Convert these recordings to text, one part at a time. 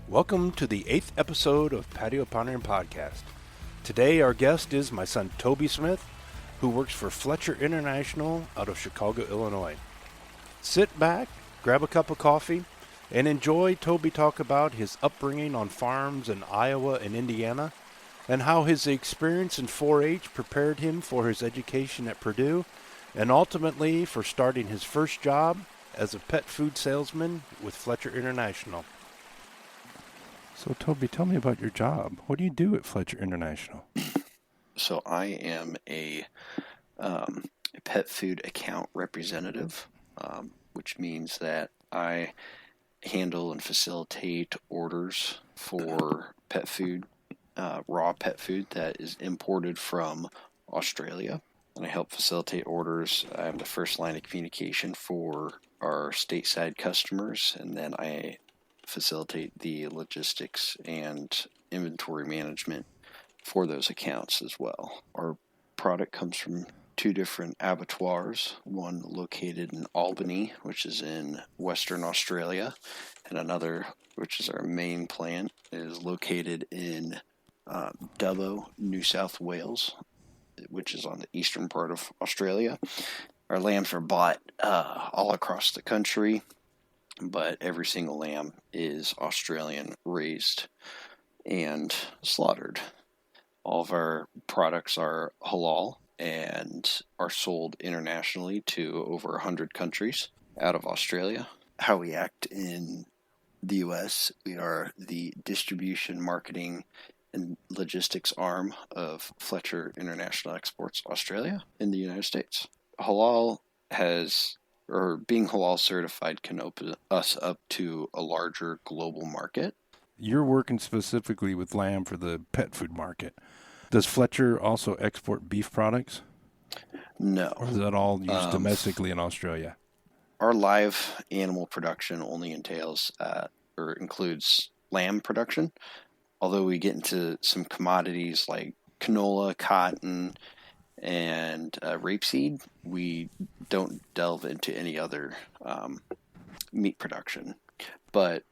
Welcome to the 8th episode of Patio Pondering Podcast. Today our guest is my son Toby Smith, who works for Fletcher International out of Chicago, Illinois. Sit back, grab a cup of coffee, and enjoy Toby talk about his upbringing on farms in Iowa and Indiana, and how his experience in 4-H prepared him for his education at Purdue, and ultimately for starting his first job as a pet food salesman with Fletcher International. So, Toby, tell me about your job. What do you do at Fletcher International? So I am a pet food account representative, which means that I handle and facilitate orders for pet food, raw pet food that is imported from Australia. And I help facilitate orders. I'm the first line of communication for our stateside customers, and then I facilitate the logistics and inventory management for those accounts as well. Our product comes from two different abattoirs, one located in Albany, which is in Western Australia, and another, which is our main plant, is located in Dubbo, New South Wales, which is on the eastern part of Australia. Our lambs are bought all across the country, but every single lamb is Australian raised and slaughtered. All of our products are halal and are sold internationally to over 100 countries out of Australia. How we act in the U.S., we are the distribution, marketing, and logistics arm of Fletcher International Exports Australia in the United States. Being halal certified can open us up to a larger global market. You're working specifically with lamb for the pet food market. Does Fletcher also export beef products? No. Or is that all used domestically in Australia? Our live animal production only includes lamb production. Although we get into some commodities like canola, cotton, and rapeseed, we don't delve into any other meat production. But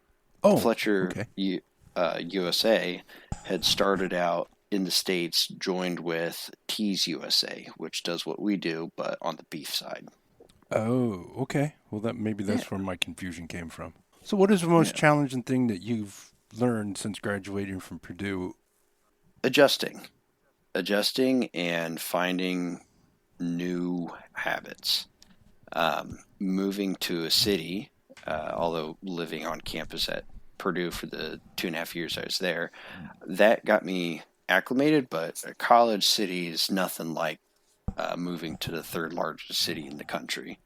Fletcher USA had started out in the States, joined with Tees USA, which does what we do, but on the beef side. Oh, okay. Well, that's where my confusion came from. So what is the most challenging thing that you've learned since graduating from Purdue? Adjusting and finding new habits. Moving to a city, although living on campus at Purdue for the 2.5 years I was there, that got me acclimated, but a college city is nothing like moving to the third largest city in the country.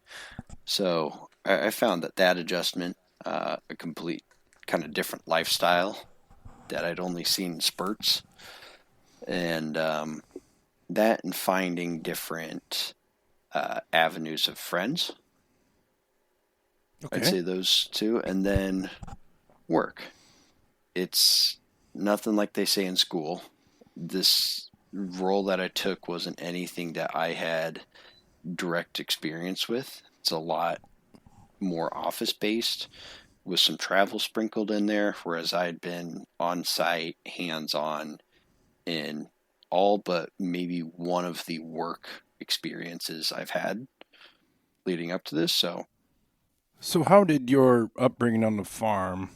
So I found that adjustment, a complete kind of different lifestyle that I'd only seen in spurts, and that and finding different avenues of friends. Okay. I'd say those two, and then work. It's nothing like they say in school. This role that I took wasn't anything that I had direct experience with. It's a lot more office-based with some travel sprinkled in there, whereas I'd been on-site, hands-on in all but maybe one of the work experiences I've had leading up to this. So how did your upbringing on the farm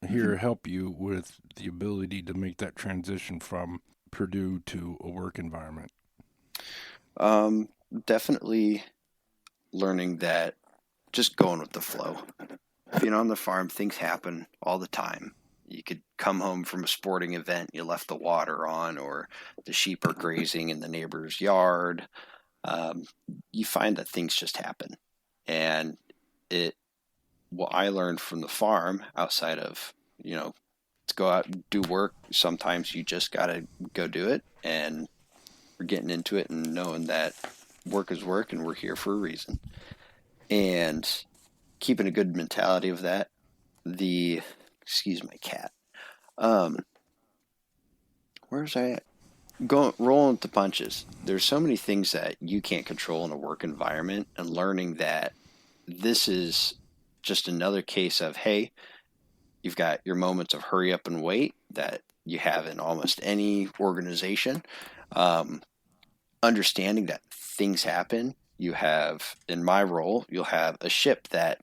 here help you with the ability to make that transition from Purdue to a work environment? Definitely learning that just going with the flow. Being on the farm, things happen all the time. You could come home from a sporting event, you left the water on, or the sheep are grazing in the neighbor's yard. You find that things just happen. And what I learned from the farm, outside of, to go out and do work, sometimes you just got to go do it. And we're getting into it and knowing that work is work and we're here for a reason. And keeping a good mentality of that. Excuse my cat. Where's I at? Rolling with the punches. There's so many things that you can't control in a work environment, and learning that this is just another case of, hey, You've got your moments of hurry up and wait that you have in almost any organization. Um, Understanding that things happen. You have, in my role, you'll have a ship that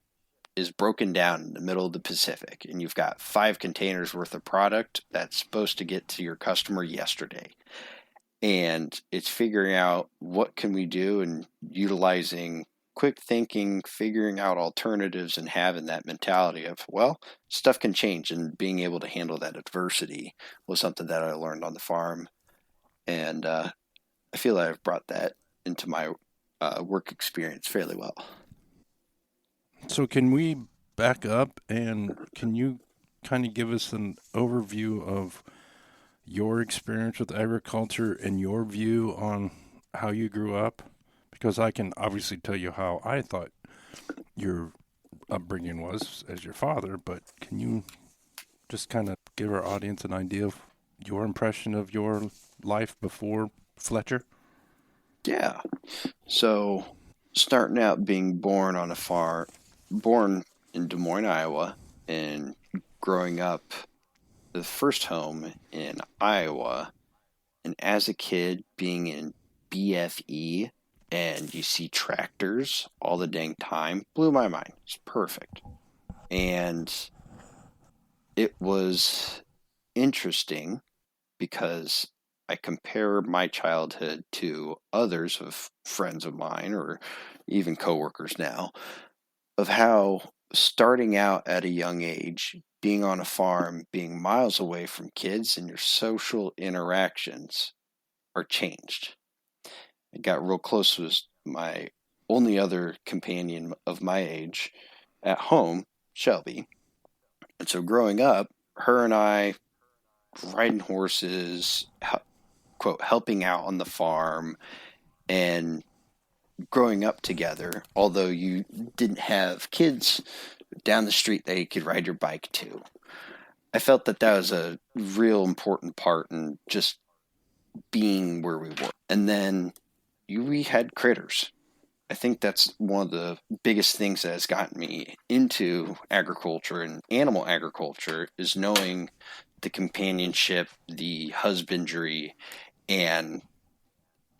is broken down in the middle of the Pacific, and you've got 5 containers worth of product that's supposed to get to your customer yesterday. And it's figuring out what can we do and utilizing quick thinking, figuring out alternatives, and having that mentality of, well, stuff can change, and being able to handle that adversity was something that I learned on the farm. And I feel like I've brought that into my work experience fairly well. So, can we back up and can you kind of give us an overview of your experience with agriculture and your view on how you grew up? Because I can obviously tell you how I thought your upbringing was as your father, but can you just kind of give our audience an idea of your impression of your life before Fletcher? Yeah. So, starting out being born on a farm, born in Des Moines, Iowa, and growing up the first home in Iowa, and as a kid being in BFE and you see tractors all the dang time blew my mind. It's perfect. And it was interesting because I compare my childhood to others of friends of mine or even coworkers now of how starting out at a young age, being on a farm, being miles away from kids and your social interactions are changed. I got real close with my only other companion of my age at home, Shelby. And so growing up, her and I riding horses, quote, helping out on the farm, and growing up together, although you didn't have kids down the street that you could ride your bike to. I felt that that was a real important part in just being where we were. And then we had critters. I think that's one of the biggest things that has gotten me into agriculture and animal agriculture is knowing the companionship, the husbandry, and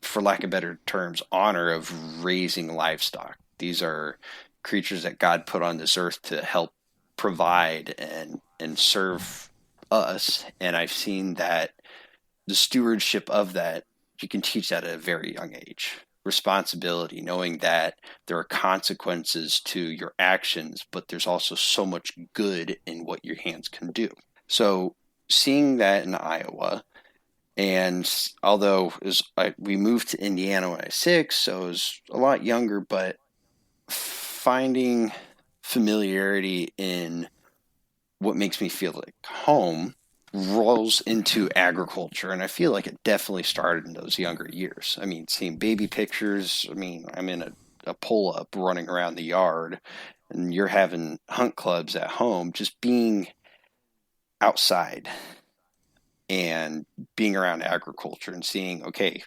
for lack of better terms, honor of raising livestock. These are creatures that God put on this earth to help provide and serve us. And I've seen that the stewardship of that, you can teach that at a very young age. Responsibility, knowing that there are consequences to your actions, but there's also so much good in what your hands can do. So seeing that in Iowa, and although we moved to Indiana when I was 6, so I was a lot younger, but finding familiarity in what makes me feel like home rolls into agriculture. And I feel like it definitely started in those younger years. I mean, seeing baby pictures, I mean, I'm in a pull-up running around the yard, and you're having hunt clubs at home, just being outside and being around agriculture and seeing, okay,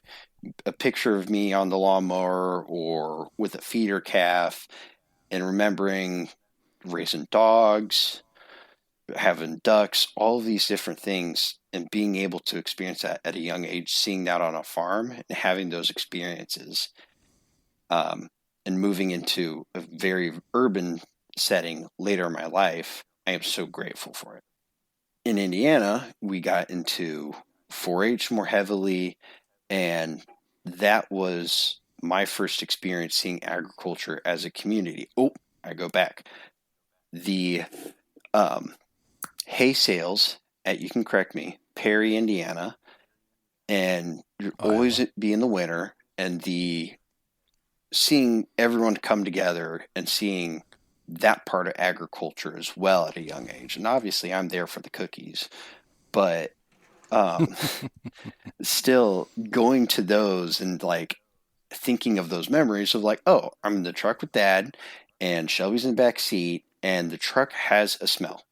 a picture of me on the lawnmower or with a feeder calf and remembering raising dogs, having ducks, all of these different things, and being able to experience that at a young age, seeing that on a farm and having those experiences, and moving into a very urban setting later in my life, I am so grateful for it. In Indiana, we got into 4-H more heavily, and that was my first experience seeing agriculture as a community. Oh, I go back. The hay sales at, you can correct me, Perry, Indiana, and you're always be in the winter, and the seeing everyone come together and seeing that part of agriculture as well at a young age. And obviously I'm there for the cookies, but still going to those and like thinking of those memories of like, oh, I'm in the truck with Dad and Shelby's in the back seat and the truck has a smell,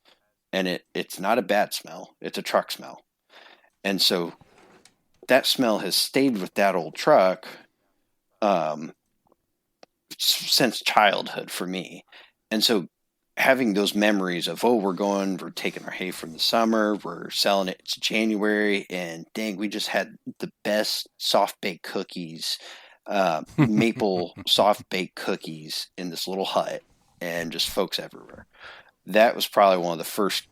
and it's not a bad smell. It's a truck smell. And so that smell has stayed with that old truck since childhood for me. And so having those memories of, we're taking our hay from the summer, we're selling it, it's January, and dang, we just had the best soft baked cookies, maple soft baked cookies in this little hut, and just folks everywhere. That was probably one of the first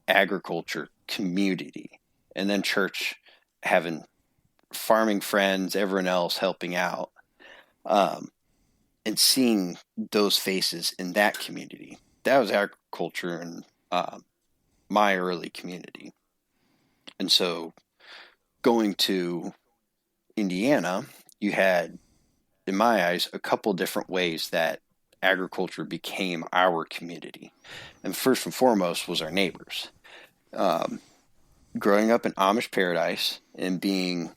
agriculture community, and then church, having farming friends, everyone else helping out, um, and seeing those faces in that community. That was agriculture in my early community. And so going to Indiana, you had, in my eyes, a couple different ways that agriculture became our community. And first and foremost was our neighbors. Um, Growing up in Amish paradise and being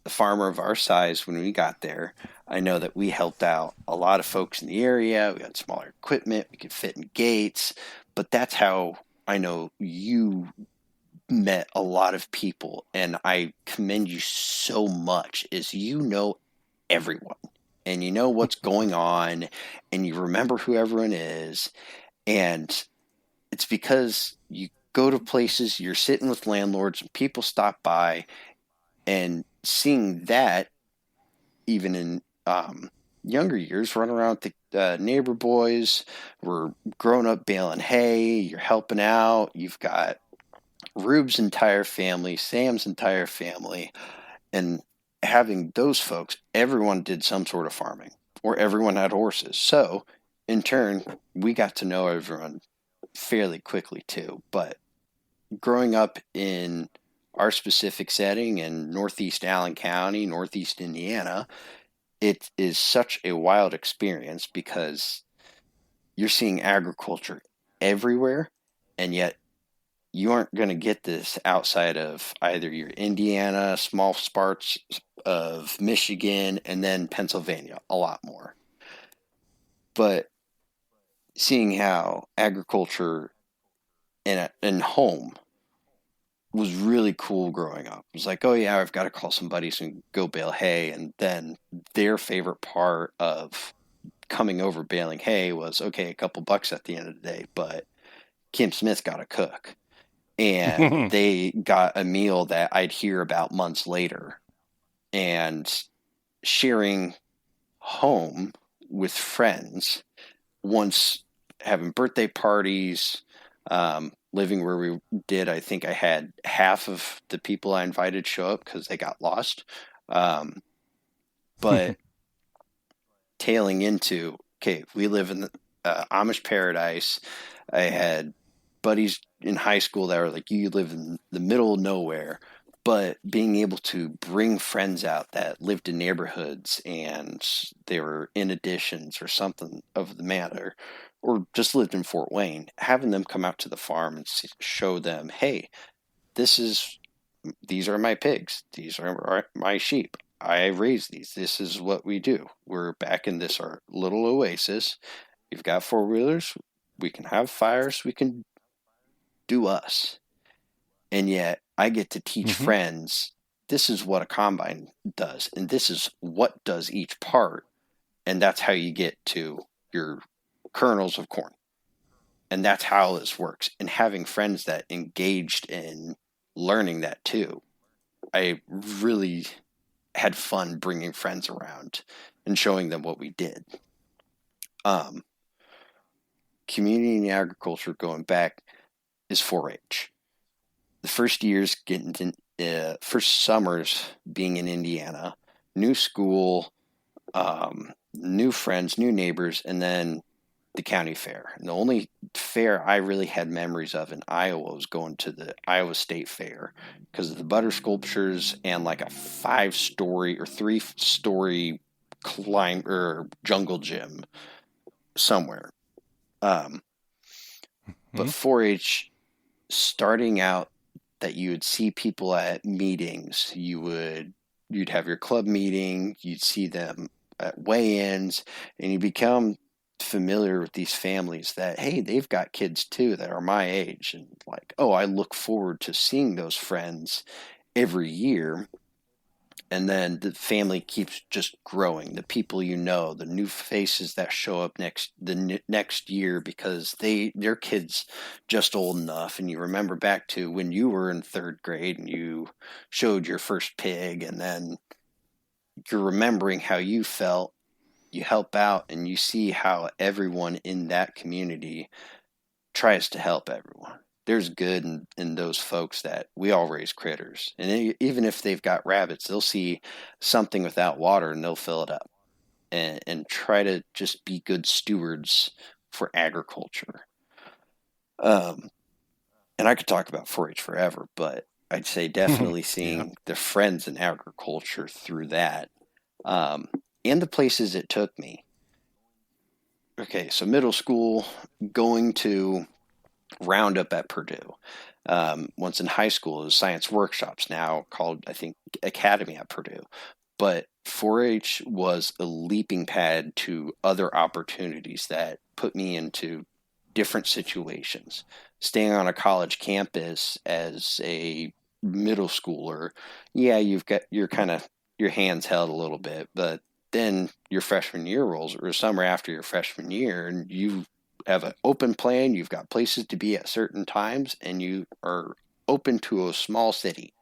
a farmer of our size when we got there, I know that we helped out a lot of folks in the area. We had smaller equipment, we could fit in gates, but that's how I know you met a lot of people, and I commend you so much, is you know everyone and you know what's going on and you remember who everyone is, and it's because you go to places, you're sitting with landlords and people stop by, and seeing that even in younger years, running around with the neighbor boys, we're growing up baling hay, you're helping out, you've got Rube's entire family, Sam's entire family, and having those folks, everyone did some sort of farming or everyone had horses. So in turn, we got to know everyone fairly quickly too. But growing up in our specific setting in Northeast Allen County, Northeast Indiana, it is such a wild experience because you're seeing agriculture everywhere, and yet you aren't going to get this outside of either your Indiana, small parts of Michigan, and then Pennsylvania, a lot more. But seeing how agriculture and home was really cool growing up. It was like, oh yeah, I've got to call some buddies and go bale hay. And then their favorite part of coming over baling hay was, okay, a couple bucks at the end of the day, but Kim Smith got to cook. And they got a meal that I'd hear about months later. And sharing home with friends, once having birthday parties, living where we did, I think I had half of the people I invited show up because they got lost. But tailing into, okay, we live in the Amish paradise. I had buddies in high school that were like, you live in the middle of nowhere, but being able to bring friends out that lived in neighborhoods and they were in additions or something of the matter, or just lived in Fort Wayne, having them come out to the farm and show them, hey, these are my pigs. These are my sheep. I raise these. This is what we do. We're back in this our little oasis. We've got four-wheelers. We can have fires. We can do us. And yet I get to teach friends, this is what a combine does, and this is what does each part, and that's how you get to your kernels of corn. And that's how this works. And having friends that engaged in learning that too, I really had fun bringing friends around and showing them what we did. Community and agriculture, going back, is 4-H. The first years first summers being in Indiana, new school, new friends, new neighbors, and then the county fair. And the only fair I really had memories of in Iowa was going to the Iowa State Fair because of the butter sculptures and like a 5-story or 3-story jungle gym somewhere. But 4-H, starting out, that you would see people at meetings, you'd have your club meeting, you'd see them at weigh-ins, and you become familiar with these families that, hey, they've got kids too that are my age, and like, oh, I look forward to seeing those friends every year. And then the family keeps just growing. The people you know, the new faces that show up next year because their kids just old enough, and you remember back to when you were in third grade and you showed your first pig, and then you're remembering how you felt. You help out, and you see how everyone in that community tries to help everyone. There's good in those folks that we all raise critters. And even if they've got rabbits, they'll see something without water and they'll fill it up and try to just be good stewards for agriculture. And I could talk about 4-H forever, but I'd say definitely Yeah. seeing the friends in agriculture through that, and the places it took me. Okay, so middle school, going to Roundup at Purdue. Once in high school, it was science workshops, now called, I think, Academy at Purdue. But 4-H was a leaping pad to other opportunities that put me into different situations. Staying on a college campus as a middle schooler, yeah, you've got your hands held a little bit, but then your freshman year rolls, or summer after your freshman year, and you have an open plan, you've got places to be at certain times, and you are open to a small city.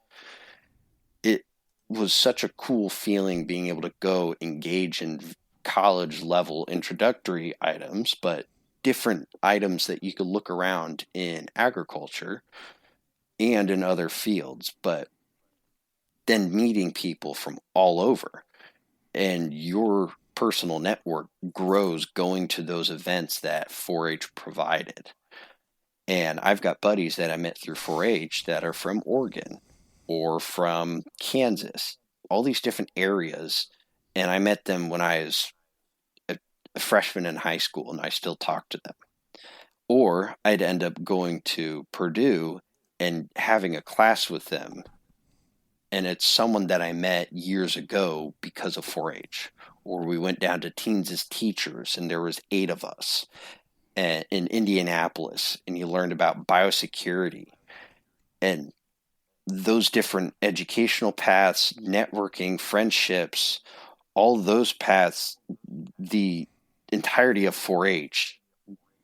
It was such a cool feeling being able to go engage in college level introductory items, but different items that you could look around in agriculture and in other fields, but then meeting people from all over, and your personal network grows going to those events that 4-H provided. And I've got buddies that I met through 4-H that are from Oregon or from Kansas, all these different areas. And I met them when I was a freshman in high school, and I still talk to them. Or I'd end up going to Purdue and having a class with them, and it's someone that I met years ago because of 4-H. Or we went down to Teens as Teachers, and there was 8 of us in Indianapolis, and you learned about biosecurity and those different educational paths, networking, friendships, all those paths. The entirety of 4-H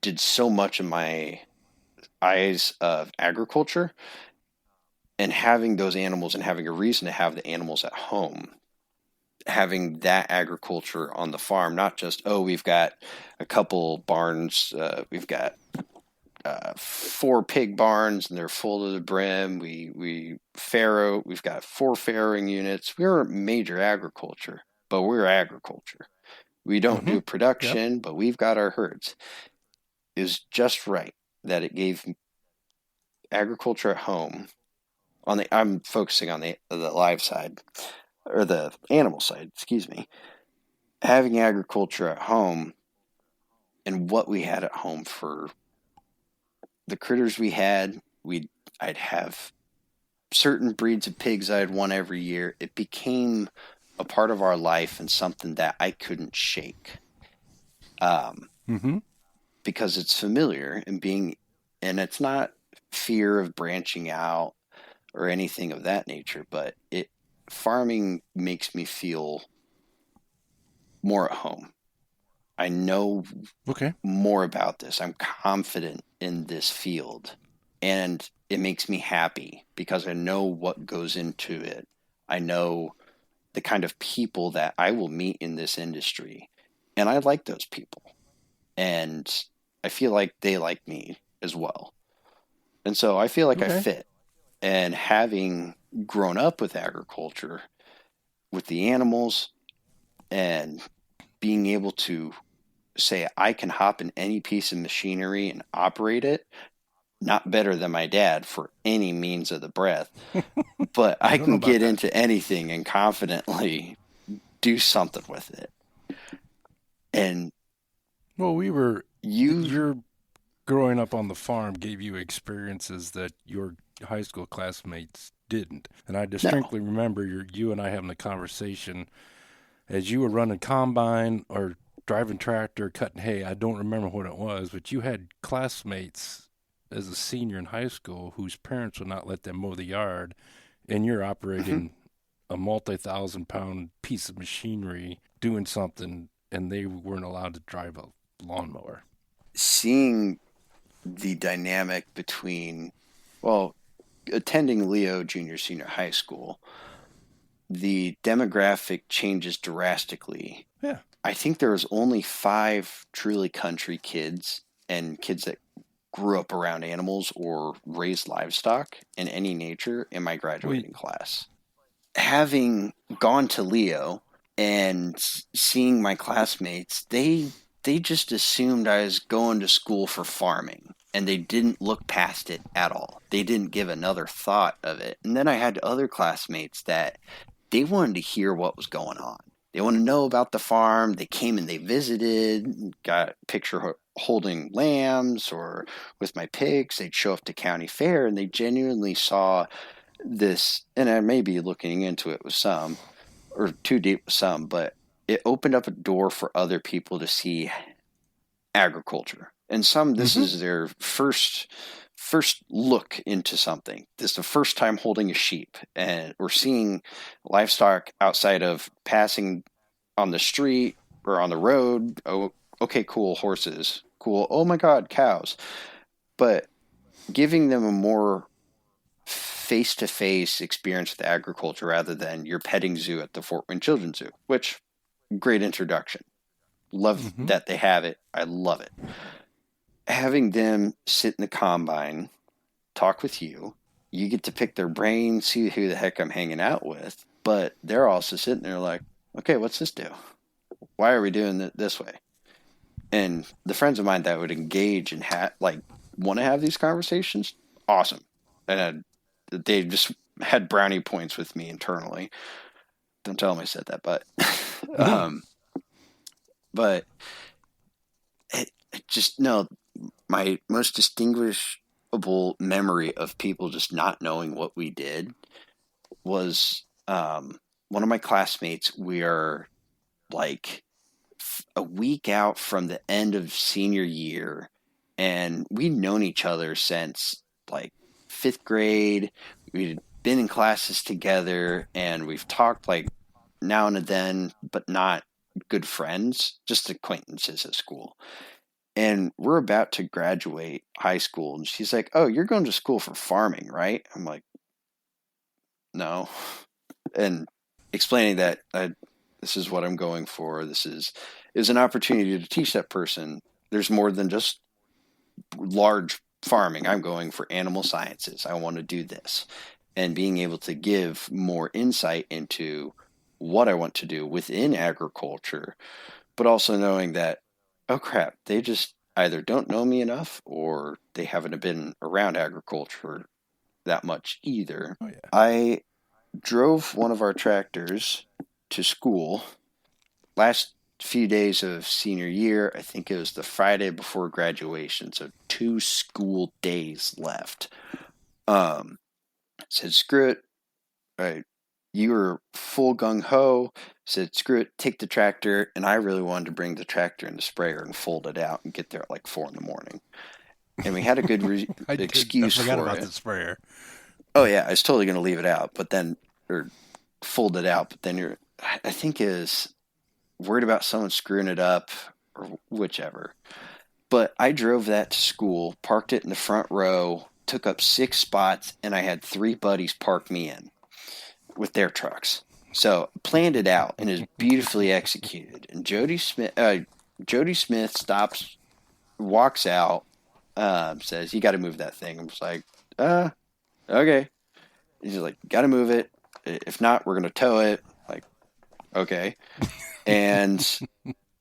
did so much in my eyes of agriculture, and having those animals and having a reason to have the animals at home, having that agriculture on the farm, not just, oh, we've got a couple barns, we've got 4 pig barns and they're full to the brim. We've got 4 farrowing units. We're major agriculture, but we're agriculture. We don't do Yep. production, but we've got our herds. It was just right that it gave agriculture at home. I'm focusing on the live side, or the animal side, excuse me. Having agriculture at home and what we had at home for the critters we had, I'd have certain breeds of pigs I'd want every year. It became a part of our life and something that I couldn't shake, Mm-hmm. because it's familiar, and it's not fear of branching out or anything of that nature, but farming makes me feel more at home. I know Okay. more about this. I'm confident in this field, and it makes me happy because I know what goes into it. I know the kind of people that I will meet in this industry, and I like those people, and I feel like they like me as well. And so I feel like I Okay. fit. And having grown up with agriculture, with the animals, and being able to say I can hop in any piece of machinery and operate it, not better than my dad for any means of the breath, but I I don't know can about get that. into anything and confidently do something with it. And Well, you, your growing up on the farm gave you experiences that your high school classmates didn't. And I no, distinctly remember you and I having a conversation as you were running combine or driving tractor, cutting hay. I don't remember what it was, but you had classmates as a senior in high school whose parents would not let them mow the yard, and you're mhm, operating a multi-thousand-pound piece of machinery doing something, and they weren't allowed to drive a lawnmower. Seeing the dynamic between, well, attending Leo Junior Senior High School, the demographic changes drastically. Yeah. I think there was only 5 truly country kids and kids that grew up around animals or raised livestock in any nature in my graduating class. Having gone to Leo and seeing my classmates, they just assumed I was going to school for farming, and they didn't look past it at all. They didn't give another thought of it. And then I had other classmates that they wanted to hear what was going on. They want to know about the farm. They came and they visited, got a picture holding lambs or with my pigs. They'd show up to county fair, and they genuinely saw this, and I may be looking into it with some, or too deep with some, but it opened up a door for other people to see agriculture. And some, this is their first look into something. This is the first time holding a sheep, and we're seeing livestock outside of passing on the street or on the road. Oh, okay, cool, horses. Cool. Oh my God, cows. But giving them a more face-to-face experience with agriculture rather than your petting zoo at the Fort Wayne Children's Zoo, which, great introduction. Love that they have it. I love it. Having them sit in the combine, talk with you, you get to pick their brain, see who the heck I'm hanging out with, but they're also sitting there like, okay, what's this do? Why are we doing it this way? And the friends of mine that would engage and want to have these conversations, awesome. And they just had brownie points with me internally. Don't tell them I said that, but but it just, no, my most distinguishable memory of people just not knowing what we did was one of my classmates. We are like a week out from the end of senior year, and we'd known each other since like 5th grade. We'd been in classes together, and we've talked like now and then, but not good friends, just acquaintances at school. And we're about to graduate high school, and she's like, "Oh, you're going to school for farming, right?" I'm like, "No." And explaining that this is what I'm going for. This is an opportunity to teach that person there's more than just large farming. I'm going for animal sciences. I want to do this. And being able to give more insight into what I want to do within agriculture, but also knowing that, oh crap, they just either don't know me enough or they haven't been around agriculture that much either. Oh, yeah. I drove one of our tractors to school last few days of senior year. I think it was the Friday before graduation, so 2 school days left. Said, screw it. Right. You were full gung-ho. Said, screw it, take the tractor. And I really wanted to bring the tractor and the sprayer and fold it out and get there at like 4 a.m. And we had a good excuse I forgot for about it. the sprayer. Oh yeah, I was totally going to leave it out, but then, or fold it out, but then I think is worried about someone screwing it up or whichever. But I drove that to school, parked it in the front row, took up 6 spots, and I had 3 buddies park me in with their trucks. So planned it out, and is beautifully executed. And Jody Smith stops, walks out, says, "You got to move that thing." I'm just like, okay. He's like, "Got to move it. If not, we're gonna tow it." Like, okay. And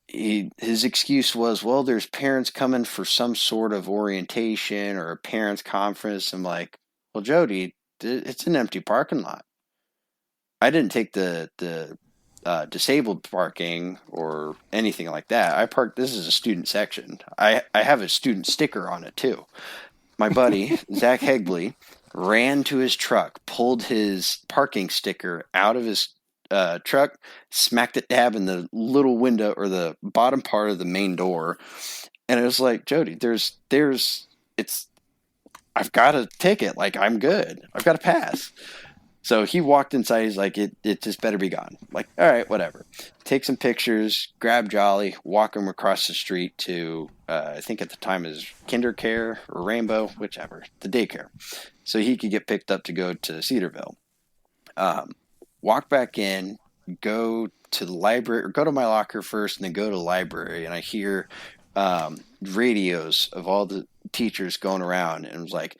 his excuse was, "Well, there's parents coming for some sort of orientation or a parents' conference." I'm like, "Well, Jody, it's an empty parking lot. I didn't take the disabled parking or anything like that. I parked. This is a student section. I have a student sticker on it too." My buddy Zach Hegley ran to his truck, pulled his parking sticker out of his truck, smacked it dab in the little window or the bottom part of the main door, and it was like, "Jody, I've got a ticket. Like, I'm good. I've got a pass." So he walked inside. He's like, it just better be gone. I'm like, all right, whatever. Take some pictures, grab Jolly, walk him across the street to, I think at the time it was Kinder Care or Rainbow, whichever, the daycare. So he could get picked up to go to Cedarville. Walk back in, go to the library, or go to my locker first, and then go to the library. And I hear radios of all the teachers going around, and it was like,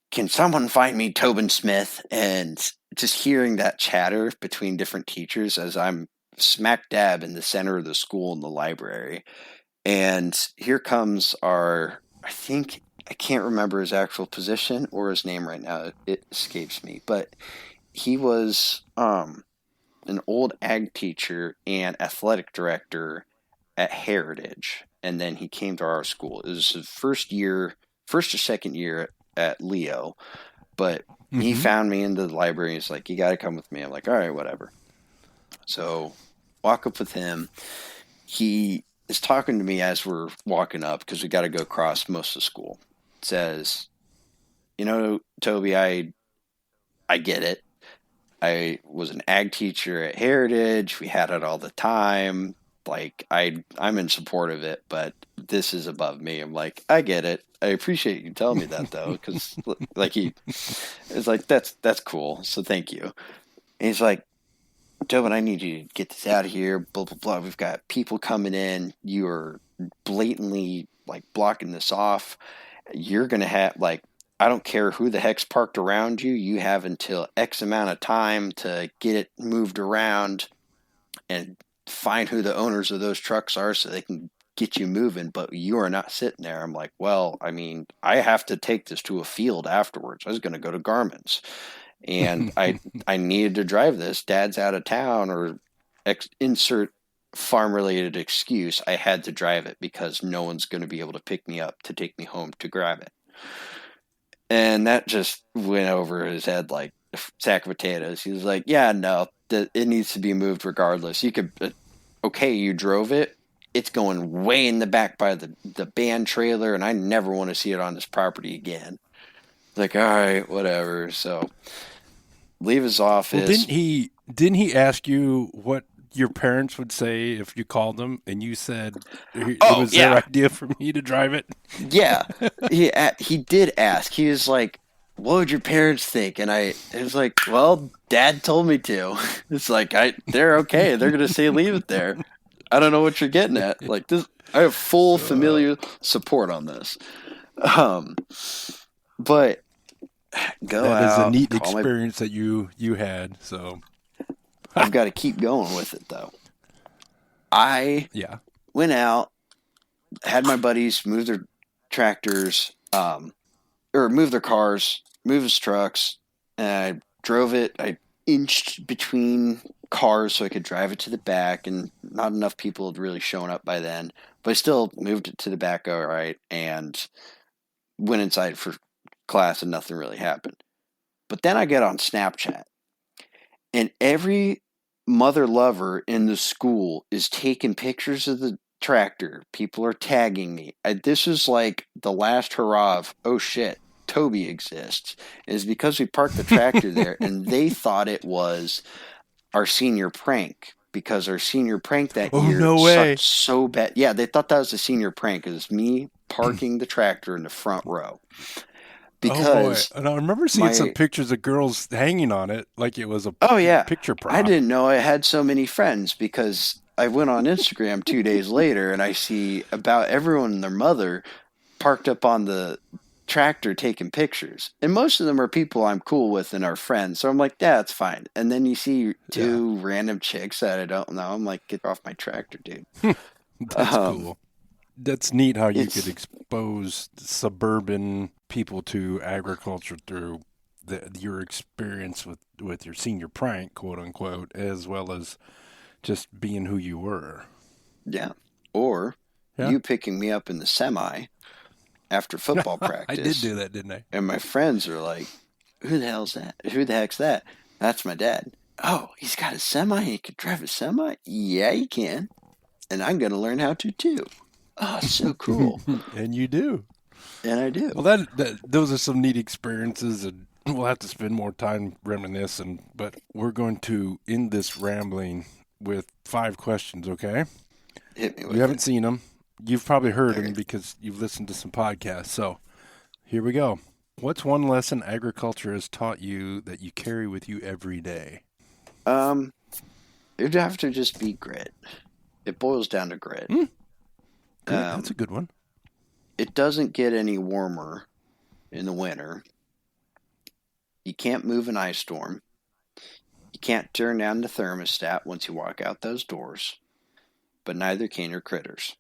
can someone find me Toby Smith? And just hearing that chatter between different teachers as I'm smack dab in the center of the school in the library. And here comes I can't remember his actual position or his name right now. It escapes me. But he was an old ag teacher and athletic director at Heritage. And then he came to our school. It was his first or second year at Leo, but he found me in the library. He's like, you got to come with me. I'm like, all right, whatever. So walk up with him. He is talking to me as we're walking up because we got to go across most of the school. Says, Toby, I get it. I was an ag teacher at Heritage. We had it all the time. Like, I'm in support of it, but this is above me. I'm like, I get it. I appreciate you telling me that, though, because it's like, that's cool. So thank you. And he's like, Tobin, I need you to get this out of here. Blah, blah, blah. We've got people coming in. You are blatantly like blocking this off. You're going to have I don't care who the heck's parked around you. You have until X amount of time to get it moved around and find who the owners of those trucks are so they can get you moving, but you are not sitting there. I'm like, well, I mean, I have to take this to a field afterwards. I was going to go to Garmin's, and I needed to drive this. Dad's out of town, or insert farm-related excuse. I had to drive it because no one's going to be able to pick me up to take me home to grab it. And that just went over his head like a sack of potatoes. He was like, yeah, no, it needs to be moved regardless. You could, okay, you drove it. It's going way in the back by the band trailer, and I never want to see it on this property again. Like, all right, whatever. So leave his office. Well, didn't he ask you what your parents would say if you called them and you said it was their idea for me to drive it? Yeah, he did ask. He was like, what would your parents think? And it was like, well, Dad told me to. It's like, they're okay. They're going to say leave it there. I don't know what you're getting at. Like this, I have full familial support on this. But go out. That is a neat experience that you had. So I've got to keep going with it though. I went out, had my buddies move their tractors, or move their cars, move his trucks, and I drove it. I inched between cars so I could drive it to the back, and not enough people had really shown up by then, but I still moved it to the back all right, and went inside for class, and nothing really happened. But then I get on Snapchat, and every mother lover in the school is taking pictures of the tractor. People are tagging me. This is like the last hurrah of, oh shit, Toby exists. And it's because we parked the tractor there, and they thought it was our senior prank, because our senior prank that year sucked so bad. Yeah, they thought that was a senior prank. It was me parking the tractor in the front row. Because and I remember seeing some pictures of girls hanging on it like it was a picture prop. I didn't know I had so many friends, because I went on Instagram 2 days later and I see about everyone and their mother parked up on the tractor taking pictures. And most of them are people I'm cool with and are friends. So I'm like, yeah, it's fine. And then you see two random chicks that I don't know. I'm like, get off my tractor, dude. That's cool. That's neat how you could expose suburban people to agriculture through your experience with your senior prank, quote unquote, as well as just being who you were. Yeah. Or you picking me up in the semi after football practice. I did do that, didn't I? And my friends are like, who the hell's that? Who the heck's that? That's my dad. Oh, he's got a semi? He can drive a semi? Yeah, he can. And I'm going to learn how to too. Oh, so cool. And you do. And I do. Well, those are some neat experiences. And we'll have to spend more time reminiscing, but we're going to end this rambling with 5 questions, okay? Hit me You with it. haven't seen them. You've probably heard them Okay. because you've listened to some podcasts. So here we go. What's one lesson agriculture has taught you that you carry with you every day? Um, it'd have to just be grit. It boils down to grit. Hmm, grit, that's a Um, good one. it doesn't get any warmer in the winter. You can't move an ice storm. You can't turn down the thermostat once you walk out those doors, but neither can your critters.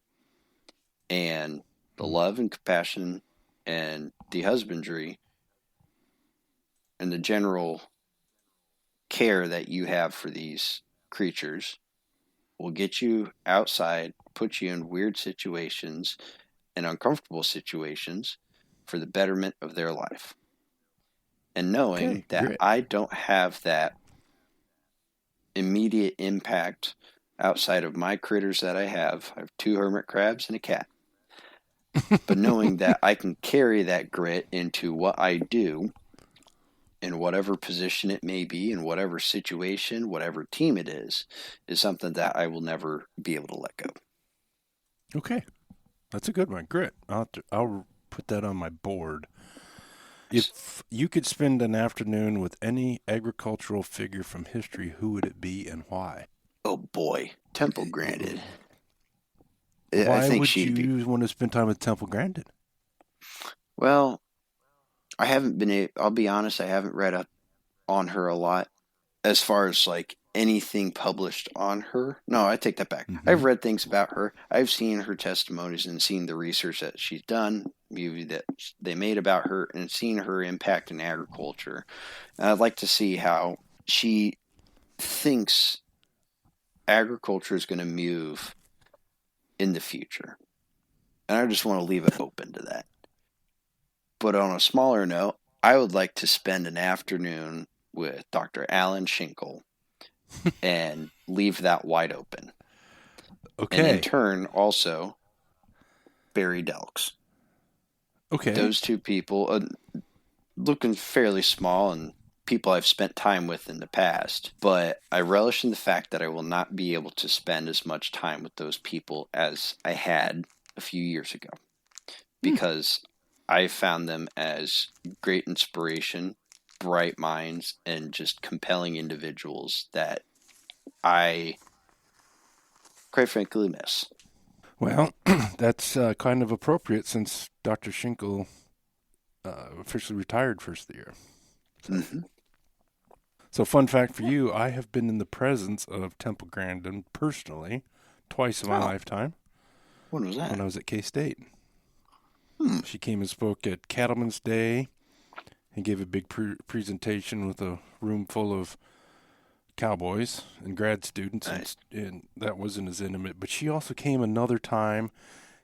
And the Hmm. love and compassion and the husbandry and the general care that you have for these creatures will get you outside, put you in weird situations and uncomfortable situations for the betterment of their life. And knowing Okay, that grit. I don't have that immediate impact outside of my critters that I have 2 hermit crabs and a cat. But knowing that I can carry that grit into what I do in whatever position it may be, in whatever situation, whatever team it is something that I will never be able to let go. Okay, that's a good one. Grit. I'll put that on my board. If you could spend an afternoon with any agricultural figure from history, who would it be and why? Oh boy, Temple Grandin. I Why think would she'd be. you want to spend time with Temple Grandin? Well, I haven't been. I'll be honest. I haven't read up on her a lot as far as like anything published on her. No, I take that back. Mm-hmm. I've read things about her. I've seen her testimonies and seen the research that she's done, movie that they made about her, and seen her impact in agriculture. And I'd like to see how she thinks agriculture is going to move in the future. And I just want to leave it open to that. But on a smaller note, I would like to spend an afternoon with Dr. Alan Schinkel and leave that wide open. And in Okay. turn, also, Barry Delks. Okay. Those 2 people, looking fairly small and people I've spent time with in the past, but I relish in the fact that I will not be able to spend as much time with those people as I had a few years ago because I found them as great inspiration, bright minds, and just compelling individuals that I, quite frankly, miss. Well, that's kind of appropriate since Dr. Schinkel officially retired first of the year. So, Mm-hmm. so fun fact for you, I have been in the presence of Temple Grandin personally twice in my Oh, lifetime when was when that? I was at K-State. Hmm. She came and spoke at Cattleman's Day and gave a big presentation with a room full of cowboys and grad students, Nice. and that wasn't as intimate. But she also came another time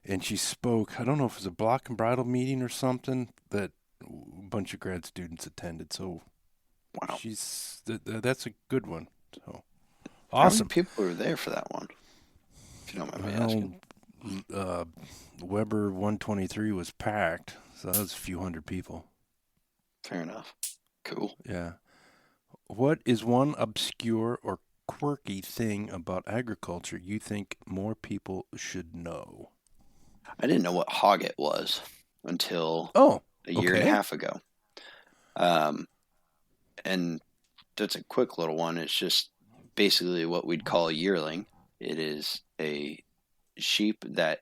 and she spoke. I don't know if it was a block and bridle meeting or something that a bunch of grad students attended. So Wow. that's a good one. So How many awesome. people were there for that one? If you don't mind me Well, asking. Weber 123 was packed, so that was a few hundred people. Fair enough. Cool. Yeah. What is one obscure or quirky thing about agriculture you think more people should know? I didn't know what hogget was until Oh, a year and a okay. half ago. Um, and that's a quick little one. It's just basically what we'd call a yearling. It is a sheep that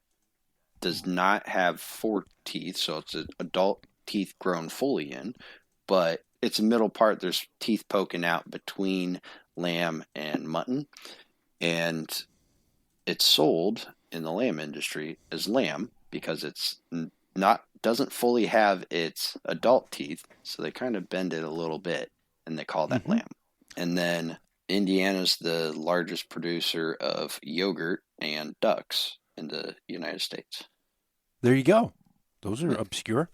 does not have 4 teeth, so it's an adult teeth grown fully in, but it's a middle part. There's teeth poking out between lamb and mutton, and it's sold in the lamb industry as lamb because it's not doesn't fully have its adult teeth, so they kind of bend it a little bit, and they call that Mm-hmm. lamb. And then Indiana's the largest producer of yogurt and ducks in the United States. There you go. Those are Hmm. obscure.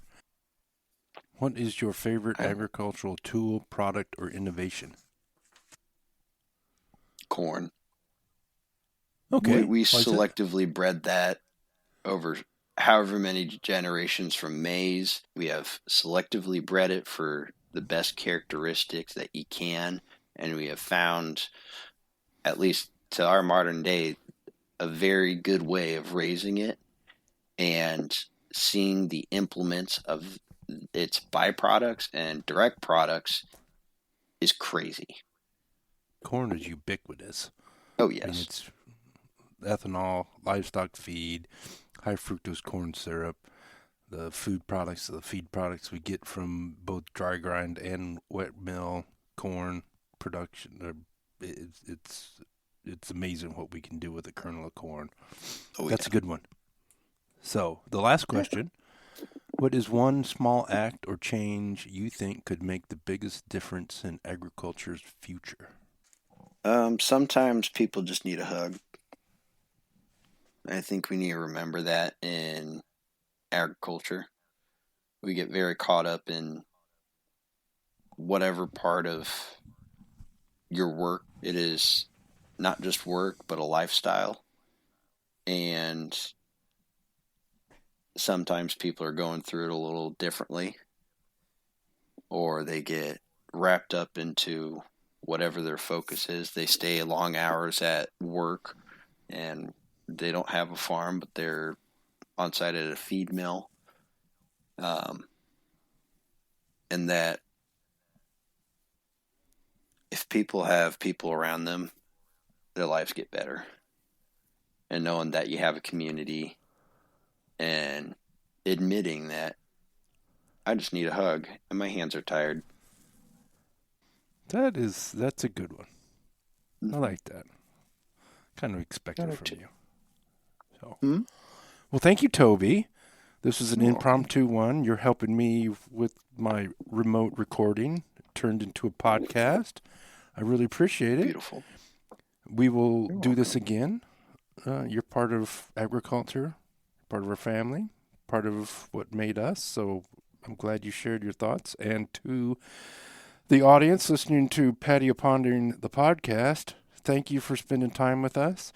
What is your favorite I, agricultural tool, product, or innovation? corn. Okay. We Why is that? selectively bred that over however many generations from maize. We have selectively bred it for the best characteristics that you can, and we have found, at least to our modern day, a very good way of raising it, and seeing the implements of its byproducts and direct products is crazy. Corn is ubiquitous. Oh, I mean, yes. it's ethanol, livestock feed, high fructose corn syrup, the food products, the feed products we get from both dry grind and wet mill corn production. It's amazing what we can do with a kernel of corn. Oh, That's yeah. a good one. So the last question: what is one small act or change you think could make the biggest difference in agriculture's future? Sometimes people just need a hug. I think we need to remember that in agriculture. We get very caught up in whatever part of your work it is, not just work, but a lifestyle. And sometimes people are going through it a little differently, or they get wrapped up into whatever their focus is. They stay long hours at work, and they don't have a farm, but they're on site at a feed mill. And that if people have people around them, their lives get better. And knowing that you have a community and admitting that I just need a hug and my hands are tired. That's a good one. I like that. Kind of expected from you. So, well, thank you, Toby. This was an impromptu one. You're helping me with my remote recording. It turned into a podcast. I really appreciate it. Beautiful. We will do this again. You're part of agriculture, part of our family, part of what made us. So I'm glad you shared your thoughts. And to the audience listening to Patio Pondering, the podcast, thank you for spending time with us.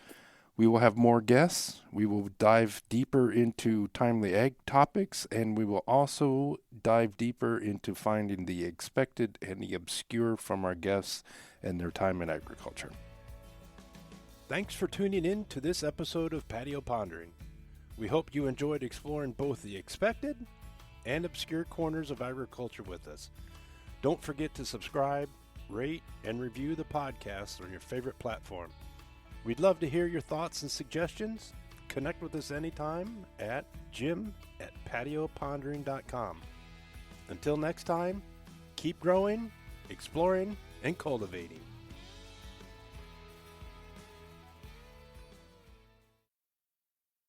We will have more guests. We will dive deeper into timely ag topics, and we will also dive deeper into finding the expected and the obscure from our guests and their time in agriculture. Thanks for tuning in to this episode of Patio Pondering. We hope you enjoyed exploring both the expected and obscure corners of agriculture with us. Don't forget to subscribe, rate, and review the podcast on your favorite platform. We'd love to hear your thoughts and suggestions. Connect with us anytime at jim@patiopondering.com. Until next time, keep growing, exploring, and cultivating.